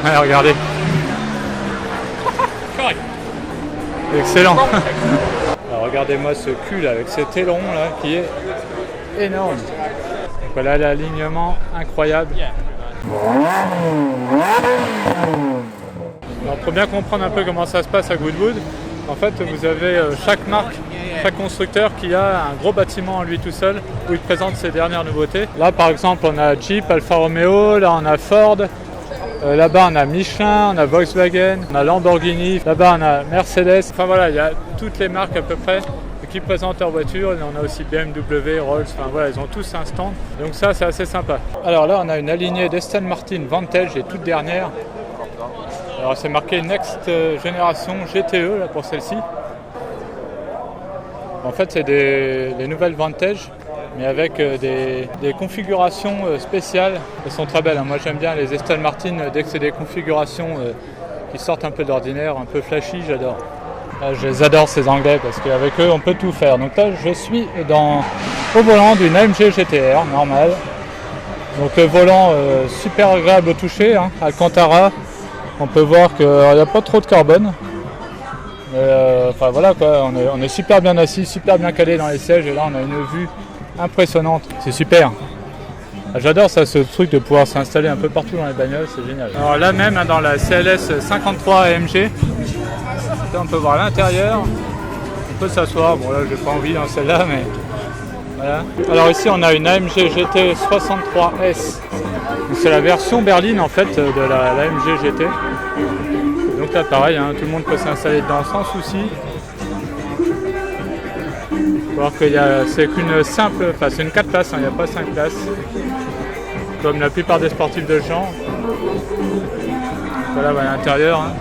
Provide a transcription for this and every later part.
Ouais, regardez. Excellent. Alors regardez-moi ce cul là, avec cet aileron là qui est énorme. Donc, voilà l'alignement incroyable. Alors pour bien comprendre un peu comment ça se passe à Goodwood, en fait vous avez chaque marque, chaque constructeur qui a un gros bâtiment en lui tout seul où il présente ses dernières nouveautés. Là par exemple on a Jeep, Alfa Romeo, là on a Ford. Là-bas on a Michelin, on a Volkswagen, on a Lamborghini, là-bas on a Mercedes. Enfin voilà, il y a toutes les marques à peu près qui présentent leurs voitures. Et on a aussi BMW, Rolls, enfin voilà, ils ont tous un stand. Donc ça c'est assez sympa. Alors là on a une alignée d'Aston Martin Vantage, les toutes dernières. Alors c'est marqué Next Génération GTE là, pour celle-ci. En fait c'est des nouvelles Vantage, mais avec des configurations spéciales. Elles sont très belles, hein. Moi j'aime bien les Aston Martin, dès que c'est des configurations qui sortent un peu d'ordinaire, un peu flashy, j'adore. Là, je les adore ces Anglais parce qu'avec eux on peut tout faire. Donc là je suis au volant d'une AMG GTR normale. Donc le volant super agréable au toucher, hein, Alcantara. On peut voir qu'il n'y a pas trop de carbone. Enfin voilà quoi, on est super bien assis, super bien calé dans les sièges et là on a une vue impressionnante, c'est super. J'adore ça, ce truc de pouvoir s'installer un peu partout dans les bagnoles, c'est génial. Alors là même hein, dans la CLS 53 AMG, là, on peut voir l'intérieur, on peut s'asseoir, bon là j'ai pas envie dans celle-là mais voilà. Alors ici on a une AMG GT 63S, c'est la version berline en fait de la AMG GT. Donc là pareil, hein, tout le monde peut s'installer dedans sans souci. Alors que c'est qu'une simple, enfin c'est une 4 places, il n'y a pas 5 places. Comme la plupart des sportifs de champ. Voilà à l'intérieur. Hein.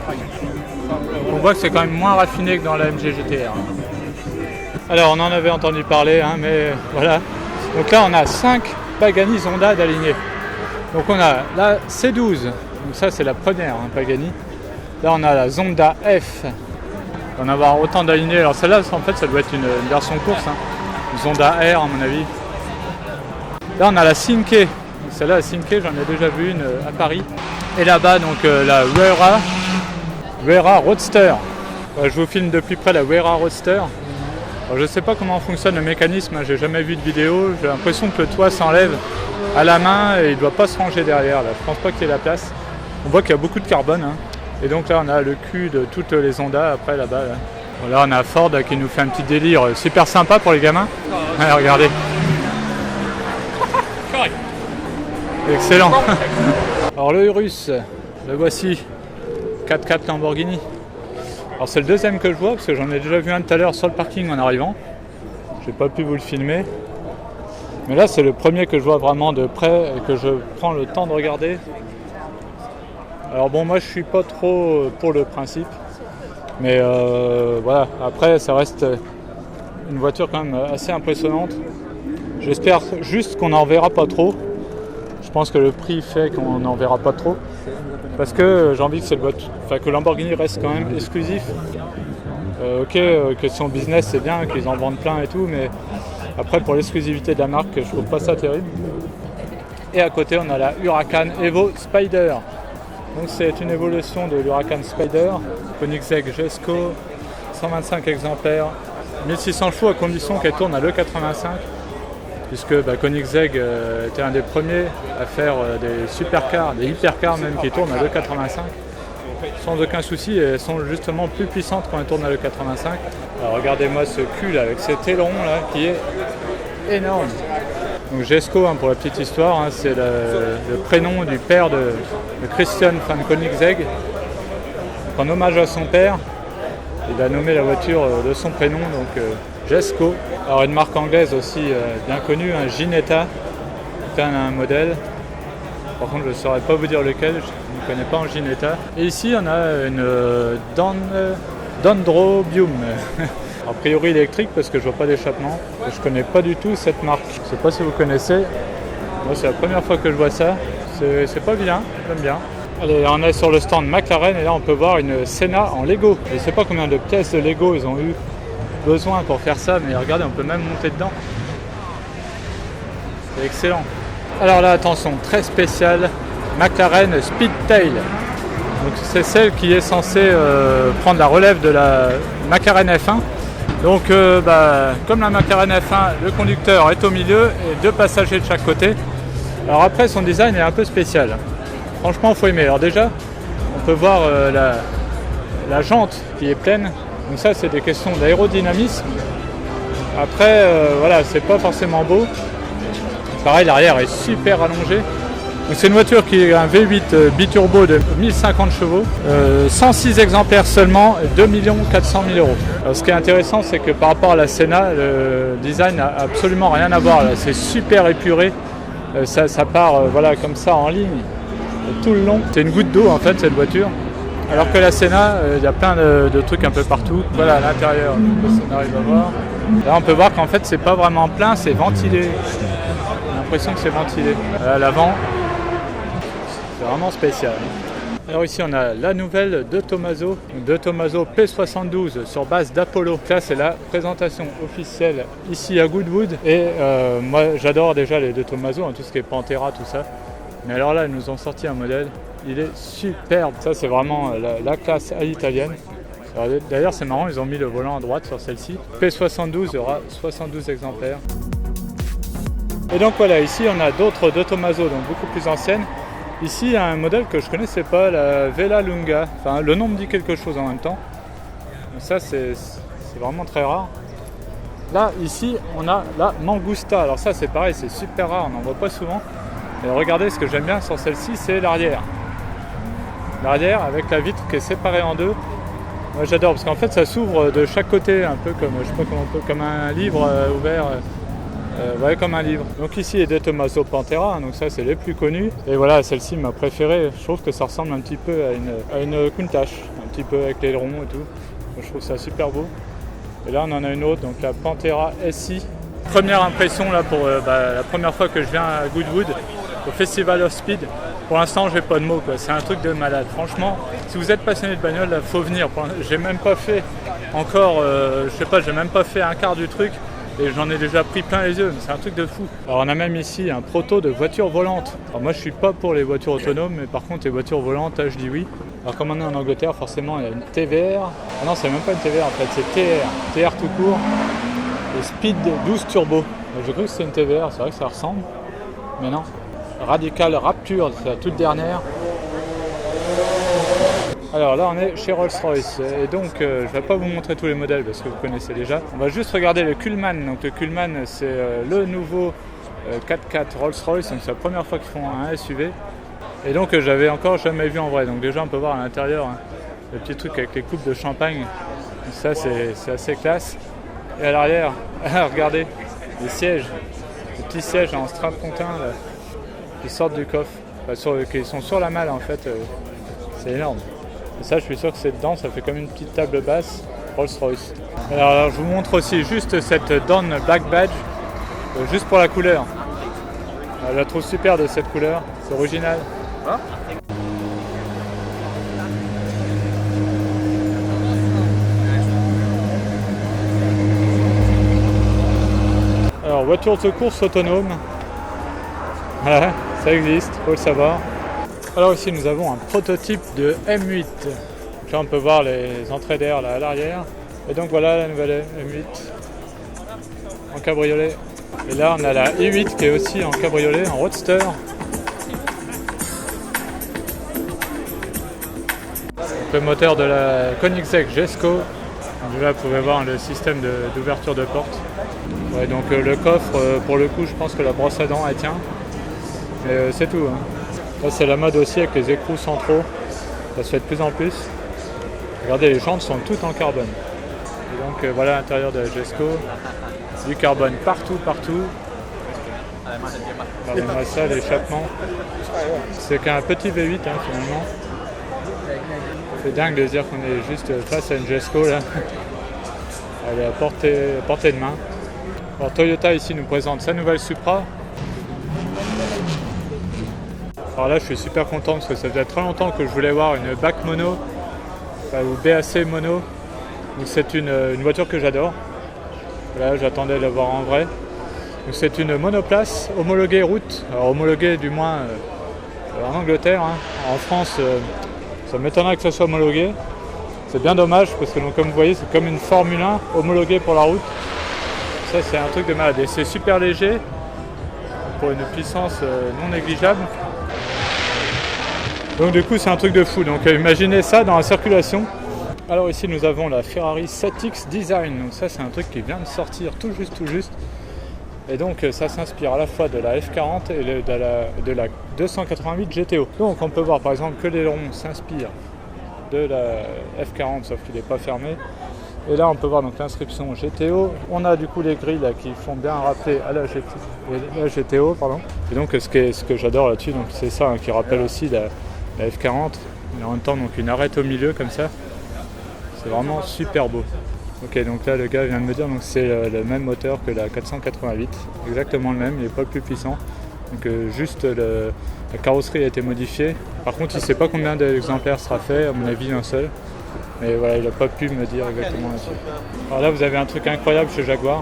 On voit que c'est quand même moins raffiné que dans la MG GTR. Alors on en avait entendu parler, hein, mais voilà. Donc là on a 5 Pagani Zonda d'alignés. Donc on a la C12, donc ça c'est la première hein, Pagani. Là on a la Zonda F. On va avoir autant d'alignés. Alors celle-là en fait ça doit être une version course. Hein. Une Zonda R à mon avis. Là on a la Cinque. Celle-là la Cinque j'en ai déjà vu une à Paris. Et là-bas donc la Wera Roadster. Je vous filme de plus près la Wera Roadster. Alors, je ne sais pas comment fonctionne le mécanisme, hein. J'ai jamais vu de vidéo. J'ai l'impression que le toit s'enlève à la main et il ne doit pas se ranger derrière. Là. Je pense pas qu'il y ait la place. On voit qu'il y a beaucoup de carbone. Hein. Et donc là on a le cul de toutes les Honda après là-bas. Là. Bon, là on a Ford qui nous fait un petit délire super sympa pour les gamins. Ouais, regardez. Excellent. Alors le Urus, le voici. 4x4 Lamborghini. Alors c'est le deuxième que je vois parce que j'en ai déjà vu un tout à l'heure sur le parking en arrivant. J'ai pas pu vous le filmer. Mais là c'est le premier que je vois vraiment de près et que je prends le temps de regarder. Alors bon moi je suis pas trop pour le principe. Mais voilà, après ça reste une voiture quand même assez impressionnante. J'espère juste qu'on n'en verra pas trop. Je pense que le prix fait qu'on n'en verra pas trop. Parce que j'ai envie que cette voiture, enfin que Lamborghini reste quand même exclusif. Que son business c'est bien, qu'ils en vendent plein et tout, mais après pour l'exclusivité de la marque, je trouve pas ça terrible. Et à côté on a la Huracan Evo Spider. Donc c'est une évolution de l'Huracan Spider, Koenigsegg Jesko, 125 exemplaires, 1600 chevaux à condition qu'elle tourne à l'E85. Puisque Koenigsegg était un des premiers à faire des supercars, des hypercars même qui tournent à l'E85 sans aucun souci et elles sont justement plus puissantes quand elles tournent à l'E85. Alors regardez-moi ce cul là, avec cet aileron là qui est énorme. Donc Jesko hein, pour la petite histoire, hein, c'est le prénom du père de Christian van Koenigsegg. En hommage à son père, il a nommé la voiture de son prénom, donc Jesko. Alors une marque anglaise aussi bien connue, un Ginetta, c'est un modèle. Par contre je ne saurais pas vous dire lequel, je ne connais pas en Ginetta. Et ici on a une Dendrobium, a priori électrique parce que je vois pas d'échappement. Je connais pas du tout cette marque, je ne sais pas si vous connaissez. Moi c'est la première fois que je vois ça, c'est pas bien, j'aime bien. Allez, on est sur le stand McLaren et là on peut voir une Senna en Lego. Je ne sais pas combien de pièces de Lego ils ont eu besoin pour faire ça, mais regardez, on peut même monter dedans. C'est excellent. Alors là, attention, très spécial, McLaren Speedtail. Donc c'est celle qui est censée prendre la relève de la McLaren F1. Donc comme la McLaren F1, le conducteur est au milieu et 2 passagers de chaque côté. Alors après, son design est un peu spécial. Franchement, il faut aimer. Alors déjà, on peut voir la jante qui est pleine. Donc ça, c'est des questions d'aérodynamisme. Après, voilà, c'est pas forcément beau. Pareil, l'arrière est super allongé. Donc c'est une voiture qui est un V8 biturbo de 1050 chevaux, 106 exemplaires seulement, 2 400 000 €. Alors, ce qui est intéressant, c'est que par rapport à la Senna, le design n'a absolument rien à voir. C'est super épuré, ça part voilà, comme ça en ligne tout le long. C'est une goutte d'eau en fait cette voiture. Alors que la Senna, il y a plein de trucs un peu partout. Voilà à l'intérieur, on arrive à voir. Là on peut voir qu'en fait c'est pas vraiment plein, c'est ventilé. J'ai l'impression que c'est ventilé. À l'avant, c'est vraiment spécial. Alors ici on a la nouvelle de Tomaso P72 sur base d'Apollo. Ça c'est la présentation officielle ici à Goodwood. Et moi j'adore déjà les De Tomaso, tout ce qui est Pantera, tout ça. Mais alors là ils nous ont sorti un modèle, il est superbe. Ça c'est vraiment la classe à l'italienne. D'ailleurs c'est marrant, ils ont mis le volant à droite sur celle-ci. P72, il y aura 72 exemplaires. Et donc voilà, ici on a d'autres De Tomaso, donc beaucoup plus anciennes. Ici il y a un modèle que je connaissais pas, la Vela Lunga. Enfin le nom me dit quelque chose en même temps. Donc ça c'est vraiment très rare. Là ici on a la Mangusta. Alors ça c'est pareil, c'est super rare, on n'en voit pas souvent. Et regardez, ce que j'aime bien sur celle-ci, c'est l'arrière. L'arrière avec la vitre qui est séparée en deux. Moi j'adore parce qu'en fait ça s'ouvre de chaque côté, un peu comme, je sais pas comment on peut, comme un livre ouvert. Ouais, comme un livre. Donc ici il y a des Tomaso Pantera, donc ça c'est les plus connus. Et voilà, celle-ci ma préférée. Je trouve que ça ressemble un petit peu à une Countach, un petit peu avec l'aileron et tout. Donc, je trouve ça super beau. Et là on en a une autre, donc la Pantera SI. Première impression là pour la première fois que je viens à Goodwood, au Festival of Speed. Pour l'instant j'ai pas de mots, quoi. C'est un truc de malade. Franchement, si vous êtes passionné de bagnole, il faut venir. J'ai même pas fait encore, je sais pas, j'ai même pas fait un quart du truc. Et j'en ai déjà pris plein les yeux, mais c'est un truc de fou. Alors on a même ici un proto de voiture volante. Alors moi je suis pas pour les voitures autonomes, mais par contre les voitures volantes, là je dis oui. Alors comme on est en Angleterre, forcément il y a une TVR. Ah non, c'est même pas une TVR en fait, c'est TR tout court. Et Speed 12 Turbo. J'ai cru que c'était une TVR, c'est vrai que ça ressemble, mais non. Radical Rapture, c'est la toute dernière. Alors là on est chez Rolls-Royce et donc je ne vais pas vous montrer tous les modèles parce que vous connaissez déjà. On va juste regarder le Kuhlmann. Donc le Kuhlmann c'est le nouveau 4x4 Rolls-Royce, donc c'est la première fois qu'ils font un SUV. Et donc j'avais encore jamais vu en vrai. Donc déjà on peut voir à l'intérieur le petit truc avec les coupes de champagne. Donc ça c'est assez classe. Et à l'arrière, regardez les sièges, les petits sièges en strapontin là, qui sortent du coffre, qui sont sur la malle en fait. C'est énorme. Et ça, je suis sûr que c'est dedans, ça fait comme une petite table basse Rolls-Royce. Alors, je vous montre aussi juste cette Dawn Black Badge, juste pour la couleur. Je la trouve super de cette couleur, c'est original. Ah. Alors, voiture de course autonome. Voilà, ça existe, faut le savoir. Alors ici nous avons un prototype de M8. Là on peut voir les entrées d'air là à l'arrière. Et donc voilà la nouvelle M8 en cabriolet. Et là on a la i8 qui est aussi en cabriolet, en roadster. Donc, le moteur de la Koenigsegg Jesko. Donc, là vous pouvez voir le système d'ouverture de porte. Ouais, donc le coffre, pour le coup je pense que la brosse à dents elle tient. Mais c'est tout. Hein. Là c'est la mode aussi avec les écrous centraux, ça se fait de plus en plus. Regardez, les jantes sont toutes en carbone. Et donc voilà l'intérieur de la Jesko, du carbone partout. Regardez-moi ça, l'échappement. C'est qu'un petit V8 finalement. C'est dingue de se dire qu'on est juste face à une Jesko là. Elle est à portée de main. Alors Toyota ici nous présente sa nouvelle Supra. Alors là je suis super content parce que ça faisait très longtemps que je voulais voir une BAC mono ou BAC mono. Donc c'est une voiture que j'adore. Là j'attendais de la voir en vrai. Donc c'est une monoplace homologuée route. Alors homologuée du moins en Angleterre. Hein. En France Ça m'étonnerait que ça soit homologué. C'est bien dommage parce que donc, comme vous voyez c'est comme une Formule 1 homologuée pour la route. Ça c'est un truc de malade et c'est super léger pour une puissance non négligeable. Donc du coup c'est un truc de fou. Donc imaginez ça dans la circulation. Alors ici nous avons la Ferrari 7X Design. Donc ça c'est un truc qui vient de sortir tout juste. Et donc ça s'inspire à la fois de la F40 et de la 288 GTO. Donc on peut voir par exemple que l'aileron s'inspire de la F40 sauf qu'il n'est pas fermé. Et là on peut voir donc l'inscription GTO. On a du coup les grilles là, qui font bien rappeler à la GTO. Pardon. Et donc ce que j'adore là-dessus, donc c'est ça qui rappelle aussi la F40. Et en même temps donc une arête au milieu comme ça. C'est vraiment super beau. Ok, donc là le gars vient de me dire donc c'est le même moteur que la 488, exactement le même, il n'est pas le plus puissant. Donc juste la carrosserie a été modifiée. Par contre il ne sait pas combien d'exemplaires sera fait, à mon avis un seul. Mais voilà, il n'a pas pu me dire exactement là-dessus. Alors là vous avez un truc incroyable chez Jaguar,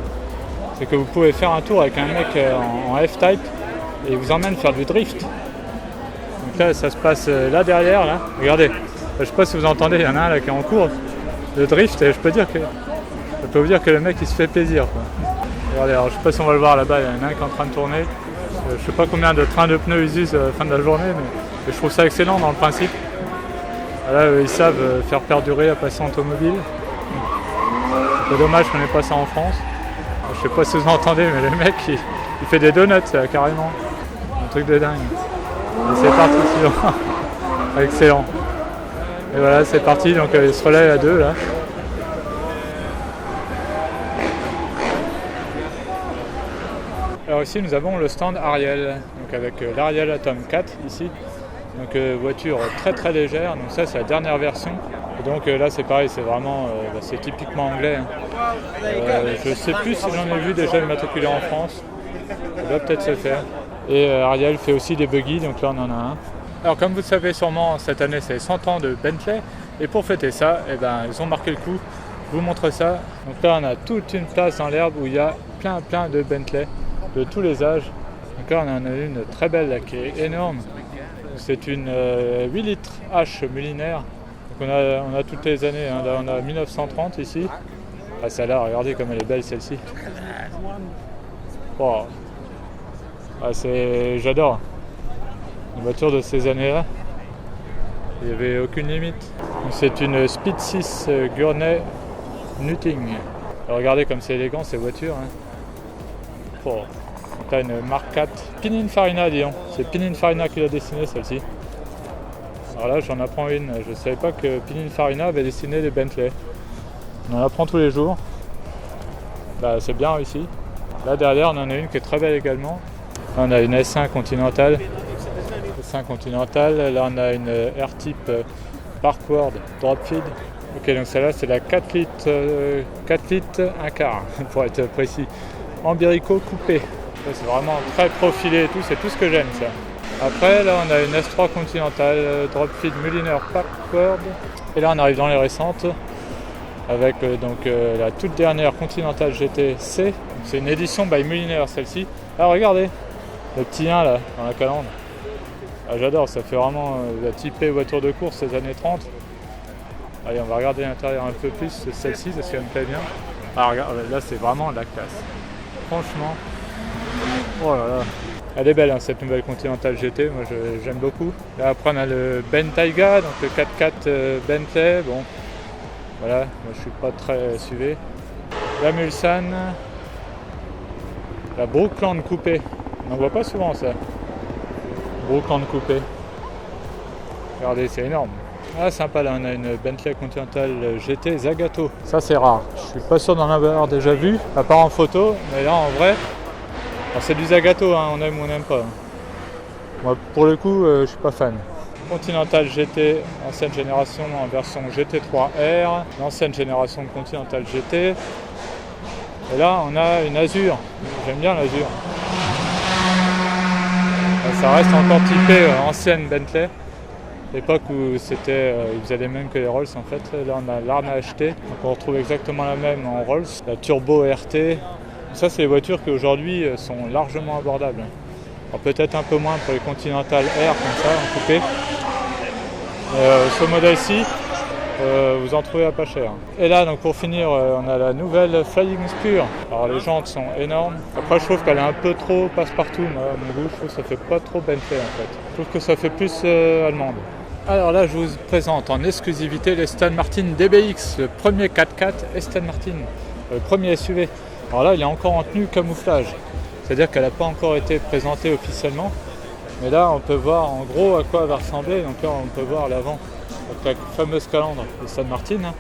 c'est que vous pouvez faire un tour avec un mec en F-Type et il vous emmène faire du drift. Donc là ça se passe là derrière, là. Regardez, je ne sais pas si vous entendez, il y en a un là qui est en cours. Le drift, je peux vous dire que le mec il se fait plaisir, quoi. Regardez, alors, je sais pas si on va le voir là-bas, il y en a un qui est en train de tourner. Je sais pas combien de trains de pneus ils usent à la fin de la journée, mais je trouve ça excellent dans le principe. Là, ils savent faire perdurer la passion automobile. C'est dommage qu'on n'ait pas ça en France. Je sais pas si vous entendez, mais le mec il fait des donuts là, carrément. Un truc de dingue. Et c'est parti suivant. Excellent. Et voilà, c'est parti, donc il se relaie à deux là. Alors ici nous avons le stand Ariel, donc avec l'Ariel Atom 4 ici. Donc voiture très légère, donc ça c'est la dernière version. Et donc là c'est pareil, c'est vraiment, c'est typiquement anglais. Je sais plus si j'en ai vu déjà immatriculé en France, ça doit peut-être se faire. Et Ariel fait aussi des buggy, donc là on en a un. Alors comme vous le savez sûrement, cette année c'est 100 ans de Bentley, et pour fêter ça, ils ont marqué le coup. Je vous montre ça. Donc là on a toute une place dans l'herbe où il y a plein de Bentley de tous les âges. Donc là on en a une très belle là, qui est énorme. C'est une 8 litres H Mulliner. Donc on a toutes les années, hein. Là on a 1930 ici. Ah celle-là, regardez comme elle est belle celle-ci. Wow. Ah, j'adore. Une voiture de ces années-là, il n'y avait aucune limite. C'est une Speed 6 Gurney Nutting. Alors regardez comme c'est élégant ces voitures. Hein. Oh. Donc là une Mark 4 Pininfarina, disons. C'est Pininfarina qui l'a dessinée celle-ci. Alors là j'en apprends une. Je ne savais pas que Pininfarina avait dessiné des Bentley. On en apprend tous les jours. Bah, c'est bien réussi. Là derrière on en a une qui est très belle également. Là, on a une S1 Continental. Continental, là on a une R-Type Parkward Dropfeed. Ok, donc celle-là c'est la 4 litres 1 quart pour être précis. Ambirico coupé. Ça, c'est vraiment très profilé et tout, c'est tout ce que j'aime ça. Après là on a une S3 Continental Dropfeed Mulliner Parkward. Et là on arrive dans les récentes avec la toute dernière Continental GT-C. C'est une édition by Mulliner celle-ci. Ah regardez, le petit 1 là dans la calandre. Ah, j'adore, ça fait vraiment la typée voiture de course des années 30. Allez, on va regarder l'intérieur un peu plus, celle-ci, parce qu'elle me plaît bien. Ah, regarde, là c'est vraiment la classe. Franchement, oh là là. Elle est belle hein, cette nouvelle Continental GT, moi j'aime beaucoup. Là après on a le Bentayga, donc le 4x4 Bentley. Bon, voilà, moi je suis pas très suivi. La Mulsanne, la Brookland coupée. On n'en voit pas souvent ça. Brookland coupé. Regardez, c'est énorme. Ah, sympa, là, on a une Bentley Continental GT Zagato. Ça, c'est rare. Je suis pas sûr d'en avoir déjà vu, à part en photo, mais là, en vrai, c'est du Zagato, hein, on aime ou on n'aime pas. Moi, pour le coup, je suis pas fan. Continental GT, ancienne génération, en version GT3R, l'ancienne génération de Continental GT. Et là, on a une Azure. J'aime bien l'Azure. Ça reste encore typé ancienne Bentley, l'époque où c'était, ils faisaient les mêmes que les Rolls en fait. Là on a l'Arna HT, donc on retrouve exactement la même en Rolls, la Turbo RT. Ça c'est les voitures qui aujourd'hui sont largement abordables. Alors, peut-être un peu moins pour les Continental R comme ça en coupé. Ce modèle-ci, vous en trouvez à pas cher. Et là, donc pour finir, on a la nouvelle Flying Spur. Alors les jantes sont énormes. Après, je trouve qu'elle est un peu trop passe-partout. Moi, à mon goût, je trouve que ça fait pas trop Bentley en fait. Je trouve que ça fait plus allemande. Alors là, je vous présente en exclusivité l'Aston Martin DBX, le premier 4x4 Aston Martin, le premier SUV. Alors là, il est encore en tenue camouflage. C'est-à-dire qu'elle n'a pas encore été présentée officiellement. Mais là, on peut voir en gros à quoi elle va ressembler. Donc là, on peut voir l'avant. Donc la fameuse calandre de Aston Martin, hein.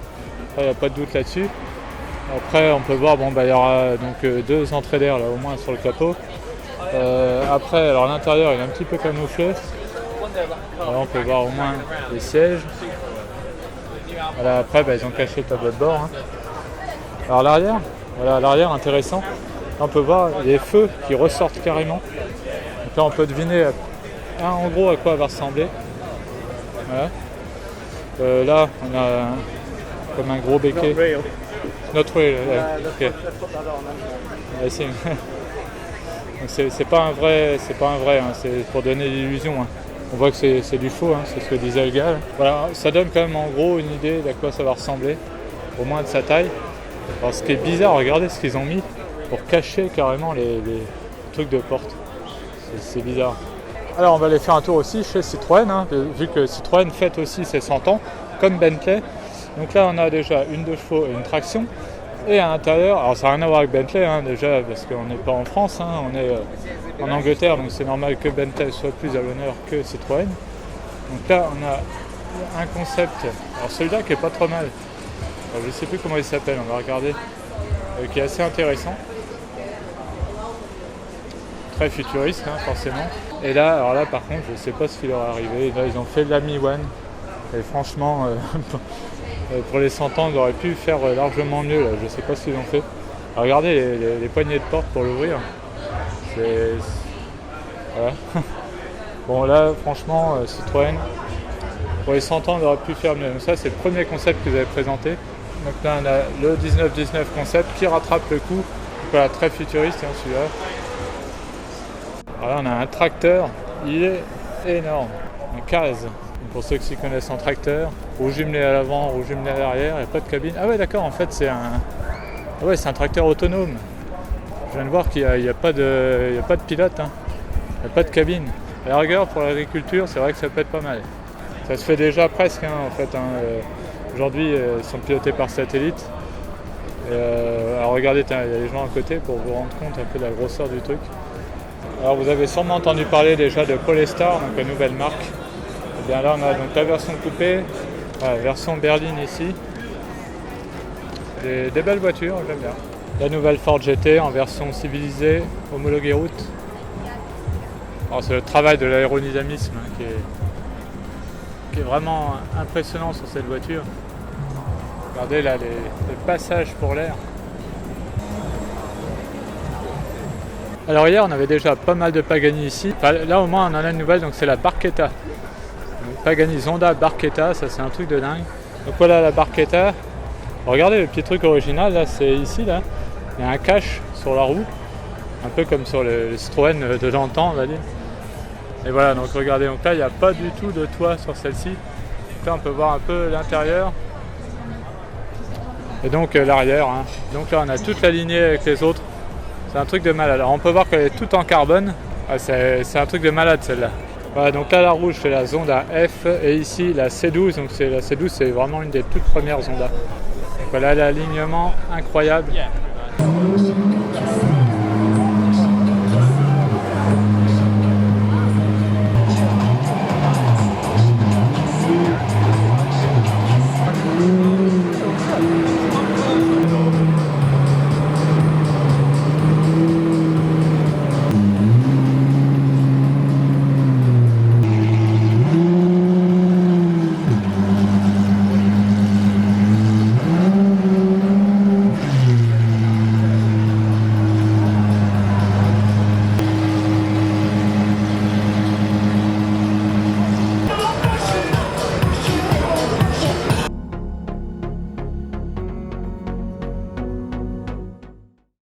Il n'y a pas de doute là-dessus. Après, on peut voir, il y aura donc deux entrées d'air là au moins sur le capot. Après, alors l'intérieur il est un petit peu camouflé. Alors, on peut voir au moins les sièges. Voilà, après, ils ont caché le tableau de bord. Hein. Alors l'arrière, voilà l'arrière intéressant. Là, on peut voir les feux qui ressortent carrément. Donc là, on peut deviner en gros à quoi elle va ressembler. Voilà. Là, on a comme un gros béquet. Not rail. Okay. Donc c'est pas un vrai, hein, c'est pour donner l'illusion. Hein. On voit que c'est du faux, hein, c'est ce que disait le gars. Voilà, ça donne quand même en gros une idée d'à quoi ça va ressembler, au moins de sa taille. Alors ce qui est bizarre, regardez ce qu'ils ont mis pour cacher carrément les trucs de porte. C'est bizarre. Alors on va aller faire un tour aussi chez Citroën, hein, vu que Citroën fête aussi ses 100 ans, comme Bentley. Donc là on a déjà une 2 chevaux et une traction. Et à l'intérieur, alors ça n'a rien à voir avec Bentley hein, déjà, parce qu'on n'est pas en France, hein, on est en Angleterre, donc c'est normal que Bentley soit plus à l'honneur que Citroën. Donc là on a un concept, alors celui-là qui est pas trop mal, alors, je ne sais plus comment il s'appelle, on va regarder, qui est assez intéressant. Très futuriste hein, forcément. Et là, alors là par contre, je ne sais pas ce qui leur est arrivé. Là, ils ont fait de la Mi One. Et franchement, pour les 100 ans, ils auraient pu faire largement mieux. Là. Je ne sais pas ce qu'ils ont fait. Alors, regardez les poignées de porte pour l'ouvrir. Voilà. Bon là, franchement, Citroën, pour les 100 ans, ils auraient pu faire mieux. Donc ça, c'est le premier concept que vous avez présenté. Donc là, on a le 1919 concept qui rattrape le coup. Donc, voilà, très futuriste hein, celui-là. Alors là on a un tracteur, il est énorme, un Case. Pour ceux qui connaissent en tracteur, rouge jumelé à l'avant, rouge jumelé à l'arrière, il n'y a pas de cabine. Ah ouais d'accord, en fait c'est un tracteur autonome. Je viens de voir qu'il n'y a pas de pilote, hein. Il n'y a pas de cabine. À la rigueur pour l'agriculture, c'est vrai que ça peut être pas mal. Ça se fait déjà presque hein, en fait. Hein. Aujourd'hui ils sont pilotés par satellite. Alors regardez, il y a les gens à côté pour vous rendre compte un peu de la grosseur du truc. Alors vous avez sûrement entendu parler déjà de Polestar, donc la nouvelle marque. Et bien là on a donc la version coupée, la version berline ici. Des belles voitures, j'aime bien. La nouvelle Ford GT en version civilisée, homologuée route. Alors c'est le travail de l'aérodynamisme hein, qui est vraiment impressionnant sur cette voiture. Regardez là les passages pour l'air. Alors hier on avait déjà pas mal de Pagani ici, enfin, là au moins on en a une nouvelle, donc c'est la Barchetta. Pagani Zonda Barchetta, ça c'est un truc de dingue. Donc voilà la Barchetta. Regardez le petit truc original là, c'est ici là, il y a un cache sur la roue, un peu comme sur le Citroën de l'antan on va dire. Et voilà donc regardez, donc là il n'y a pas du tout de toit sur celle-ci. Donc là on peut voir un peu l'intérieur. Et donc l'arrière, hein. Donc là on a toute la lignée avec les autres. C'est un truc de malade. Alors on peut voir qu'elle est toute en carbone. Ah, c'est un truc de malade celle-là. Voilà, donc là la rouge c'est la Zonda F et ici la C12. Donc la C12 c'est vraiment une des toutes premières Zonda. Donc voilà l'alignement incroyable.